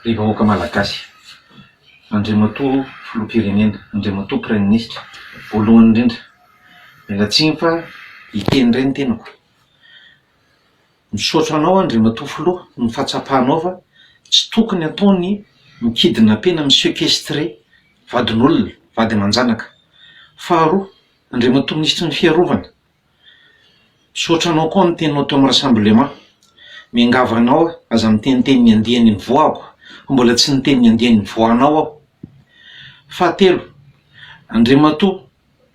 Ry vahoaka malagasy, andriamatoa filoham-pirenena, andriamatoa prime ministre, voalohany indrindra, miala tsiny fa iteny iray ny tenako. Misaotra anao andriamatoa filoha ny fahatsapahanao fa tsy tokony ataony mikidina pena mi-séquestrer vadin'olona, vady aman-janaka. Faharoa, andriamatoa ministra ny fiarovana, misaotra anao koa ny teninao teo amin'ny rassemblement. Miangava anao aza miteniteny ny andiany ny voako, mbola tsy niteny ny andiany ny voanao aho. Fahatelo, andriamatoa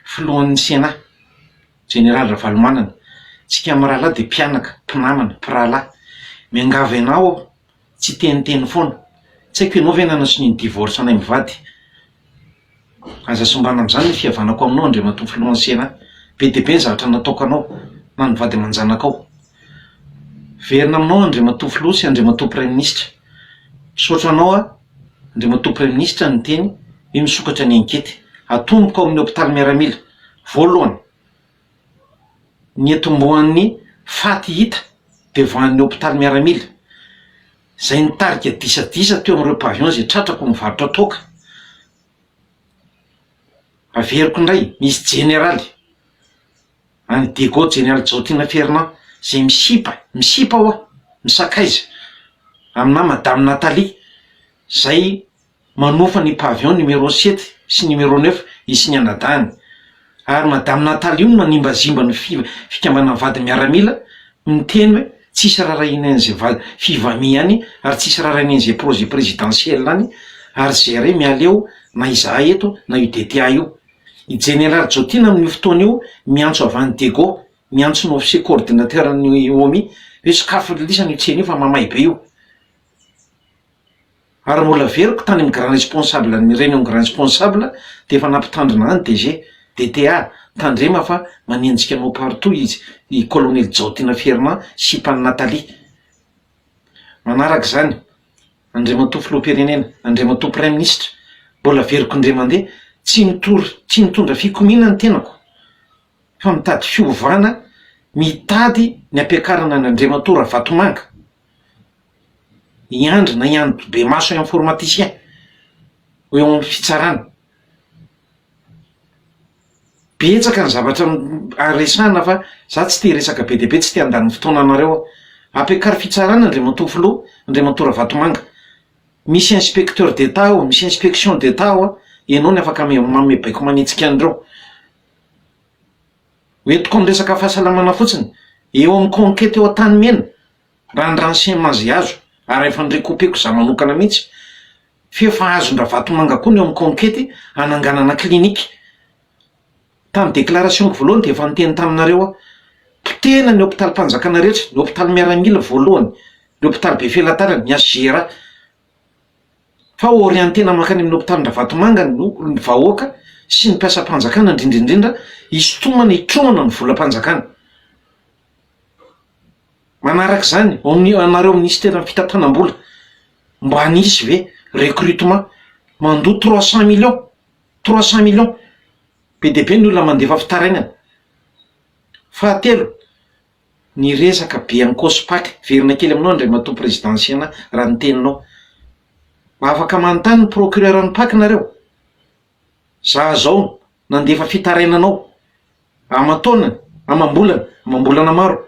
filohan'ny Sénat, général Ravalomanana, tsika amin'ny rahalahy de mpianaka, mpinamana, mpirahalahy. Miangava anao aho, tsy teniteny foana, tsy haiko ianao ve nanasony ny divorce anay mivady. Aza sombana am'zany ny fihavanako aminao andriamatoa filohan'ny Sénat, be de be ny zavatra nataoko anao na ny vady aman-janakao. Verina aminao andriamatoa filoha sy andriamatoa prime ministre. Misaotra anao andriamatoa prime ministre ny teny hoe misokatra ny ankety, atomboka ao amin'ny hôpitaly miaramila. Voalohany, ny etombohan'ny faty hita de voan'ny hôpitaly miaramila, zay nitarika disadisa teo amin'ireo pavillon zay tratrako mivarotra toaka. Averiko indray, misy généraly any Dego, général Jaotina Fernand, zay misipa ao misakaiza amina madame Nathalie, zay manofa ny pavillon numéro 7 sy numéro 9 isy ny anadahany. Ary madame Nathalie io manimbazimba ny fikambana vady miaramila, miteny hoe tsisy rarahinan'izay fivamia any, ary tsisy rarahinan'izay projet présidentiel any, ary zay re mialeo na izahay eto na UDTA io. I général Jaotina amin'io fotoana io miantso avy any Dego, miantso ny officier coordinateur ny OMI, hoe sokafo lisany io tsena io fa mamay be io. Ary mbola veriko tany amin'ny grand responsable ny réunion grand responsable de efa nampitandrina any DG DTA tandrema fa manenjika anao partout izy i colonel Jaotina Fernand sy Pane Nathalie. Manaraka zany, andriamatoa filoham-pirenena, andriamatoa prime ministre, mbola veriko indray mandeha tsy mitondra fikomina ny tenako, fa mitady fiovana, mitady ny ampiakarana ny andriamatoa Ravatomanga iandry na iandro be maso informaticien ho eo amin'ny fitsarana. Betsaka ny zavatra resana fa za tsy te resaka be de be, tsy te handany fotoana anareo. Ampiakary fitsarana andriamatoa filoha, andriamatoa Ravatomanga. Misy inspecteur d'état ao, misy inspection d'état ao, ianao ny afaka mamebaiko manitsika an'ireo. Hoentiko amin'ny resaka fahasalamana fotsiny, eo amin'ny conquête eo an-tany mena, raha ny renseignement zay azo, ary efa nirekopeko za manokana mihitsy, fefa azony Ravatomanga koa ny eo amin'ny conquête hananganana clinique. Tamin'ny déclarationko voalohany de efa niteny taminareo aho, potena ny hôpitaly mpanjakana rehetra, ny hôpitaly miaramila voalohany, ny hôpitaly be Felatarana, ny Asgera, fa orientena makany amin'ny hôpitaly Ravatomanga ny vahoaka sy ny mpiasam-panjakana indrindraindrindra hisintomana hitromana ny volam-panjakana. Manaraka zany, anareo ministère fitantanam-bola, mba hanisy ve recrutement mandoa 300 millions, be de be ny olona mandefa fitarainana. Fahatelo, ny resaka be amin'ny COSPAC, verina kely aminao andriamatoa présidentiel raha ny teninao. Afaka manontany ny procureur ny PAC nareo, za zao nandefa fitarainanao amataonany, amam-bolana maro.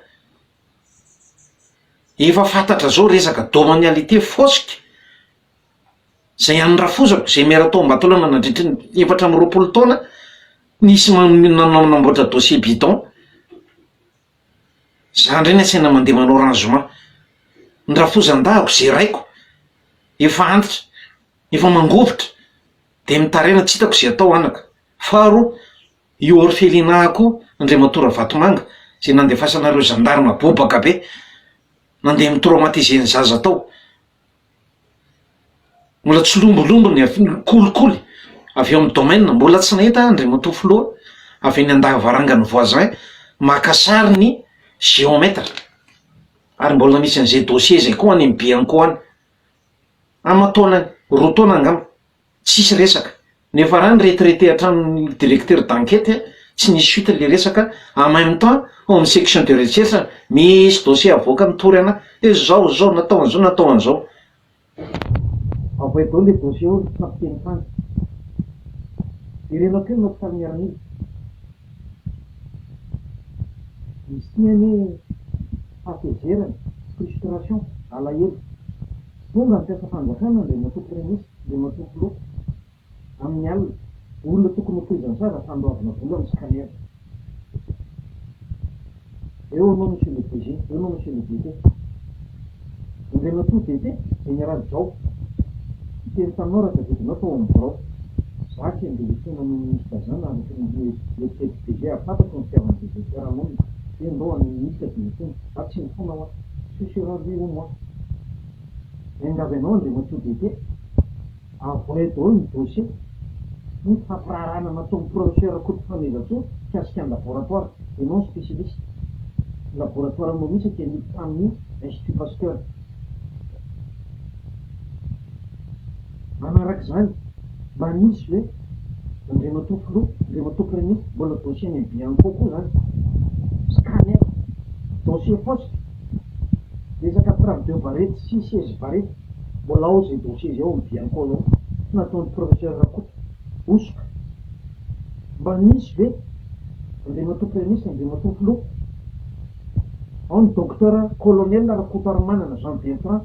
Efa fantatra zao resaka domanialité fosika zay an'ny rafozako, zay miara-tao am-batolana nandritra ny 420 taona, nisy nanamboatra dossier bidon. Za ndray ny asaina mandeha manao rangement, ny rafozan-dahako zay raiko efa antitra, efa mangovitra, de mitaraina tsy hitako zay atao anaka. Faharoa, io orphelinako andriamatoa Ravatomanga zay nandefasanareo gendarme bobaka be, nandeha mitraumatiser ny zaza tao, mbola tsy lombolombo ny kolikoly avy eo amin'ny domaine, mbola tsy nahita andriamatoa filoha avy eny an-davarangany voisin maka sary ny géomètre, ary mbola misy an'izay dossier zay koa any be anko any. Amataonany roa taona angamba tsisy resaka, nefa raha ny retraité hatramin'ny directeur d'enquête tsy nisy suite le resaka. En même temps ao amin'ny section de recherche misy dossier avoaka mitory ana, zao natao an'izao. avy dao le dossier olo fampiteny tany. Irenao keo mampifaly miaran'io. Misy tiany fahatezerana, frustration, alahelo. Tonga mampiasa fanjakana le matoky remisy, le matoky loka amin'ny alina. Olona tokony ho toizany tsara fandoavana vola ny scanner. Eo anao monsieur le DG, eo anao monsieur le DT. Indray matoa DT, général Zao. Teny taminao raha tadidinao tao amin'ny birao. Zaky andeha tena ny ministre zany ary le DG afatako ny fiavany DG ranao. Dia andao amin'ny ministre DG. Tsy ny fona hoa. Susura lui au moi. Engavy anao indray matoa DT. Avoy daholo ny dossier. Ny fampirarana nataon'ny professeur Kotofanezato kasika ny laboratoire. Ianao spécialiste. Laboratoire anao misy ty an'io tamin'ny Institut Pasteur. Manarak'izany, mba nisy hoe indray matoa filoha, indray matoa premier, mbola dossier ny biany kokoa zany. Scanner, dossier poste, resaka trave de barrette, 6 barrette, mbola ao zay dossier zay ao amin'ny biany koa zao. Tsy nataon'ny professeur Rakoto, osoka. Mba nisy hoe indray matoa premier, indray matoa filoha. Ao ny docteur colonel Rakoto Armanana, Jean Bertrand,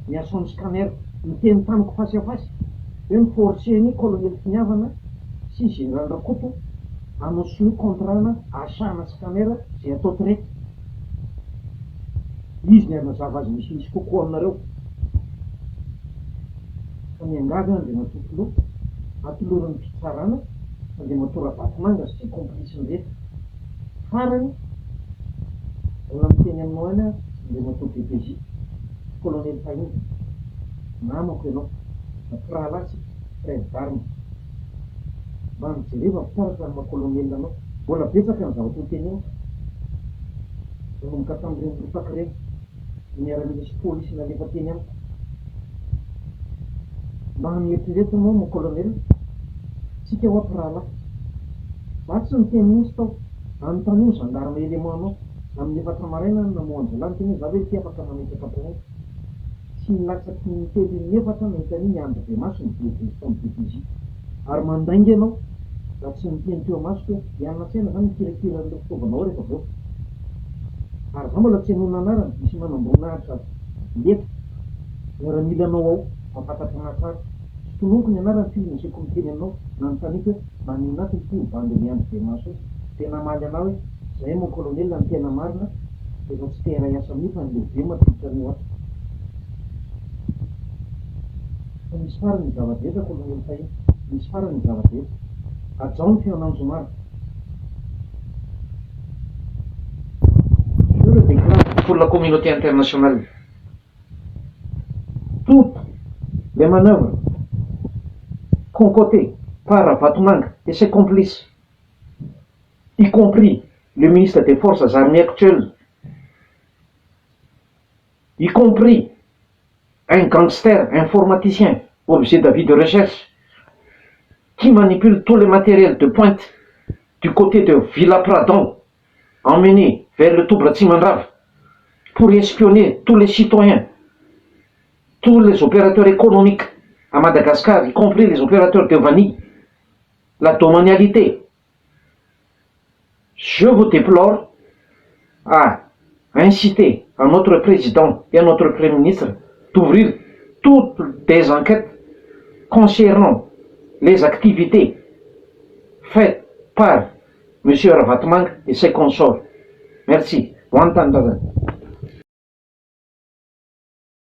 miasa amin'ny scanner. Miteny tamiko fasy a fasy hoe miforceny colonel Finiavana sy général Rakoto hanao signer contrat-na asana scanner zay atao traite. Izy ny anazava azy misy kokoa aminareo. Fa miangavy andray matoa filoha, atoloran'ny fitsarana, andray matoa Ravatomanga sy tsy complice nrehetra. Farany, mbola miteny aminao any andray matoa DPJ, colonel Fahiny. Namako ianao, napiralatsy, frère d'armes. Mba mijereva fitaratra ny maha-colonel anao. Mbola betsaka ny zavatra ho teny eo. Manomboka tamin'ireny rotaka ireny, miara-milisy polisy nalefa teny amiko. Mba mieritrereto anao mo colonel, tsika ho apirala. Za tsy ny teny misy tao, anontany io gendarme élément anao, amin'ny efatra maraina namoan-jalany teny hoe za hoe ty afaka mametraka am-ponao. Tsy nilatsaky ny tely ny efatra nahitany miandry be maso ny DPJ. Ary mandainga ianao, raha tsy miteny teo maso hoe hianona tsaina zany mikirakira an'ireo fitaovanao rehefa avy eo. Ary za mbola tsy hanona anarany, misy manambonahitra leka. Miara-mila anao ao, mampatatra anatsara. Tsy tononoko ny anarany filo niseko miteny anao, nanontaniako hoe manina ato ity mibandy miandry be maso. Tena maly anao hoe zay mo colonel ny tena marina, efa tsy tera iasa mifa ny lehibe matolotra an'io ato. Misy farany ny zava-drehetra colonel Fahiny, misy farany ny zava-drehetra. Ajao ny fiaonanjo maro. Je le déclare pour la communauté internationale. Toutes les manœuvres concoctées par Ravatomanga et ses complices, y compris le ministre des Forces armées actuelles, y compris un gangster informaticien objet d'avis de recherche qui manipule tous les matériels de pointe du côté de Villa Pradon, emmené vers le Toubra-Tsimandrave pour espionner tous les citoyens, tous les opérateurs économiques à Madagascar, y compris les opérateurs de vanille, la domanialité. Je vous déplore à inciter à notre président et à notre premier ministre d'ouvrir toutes des enquêtes concernant les activités faites par M. Ravatomanga et ses consorts. Merci.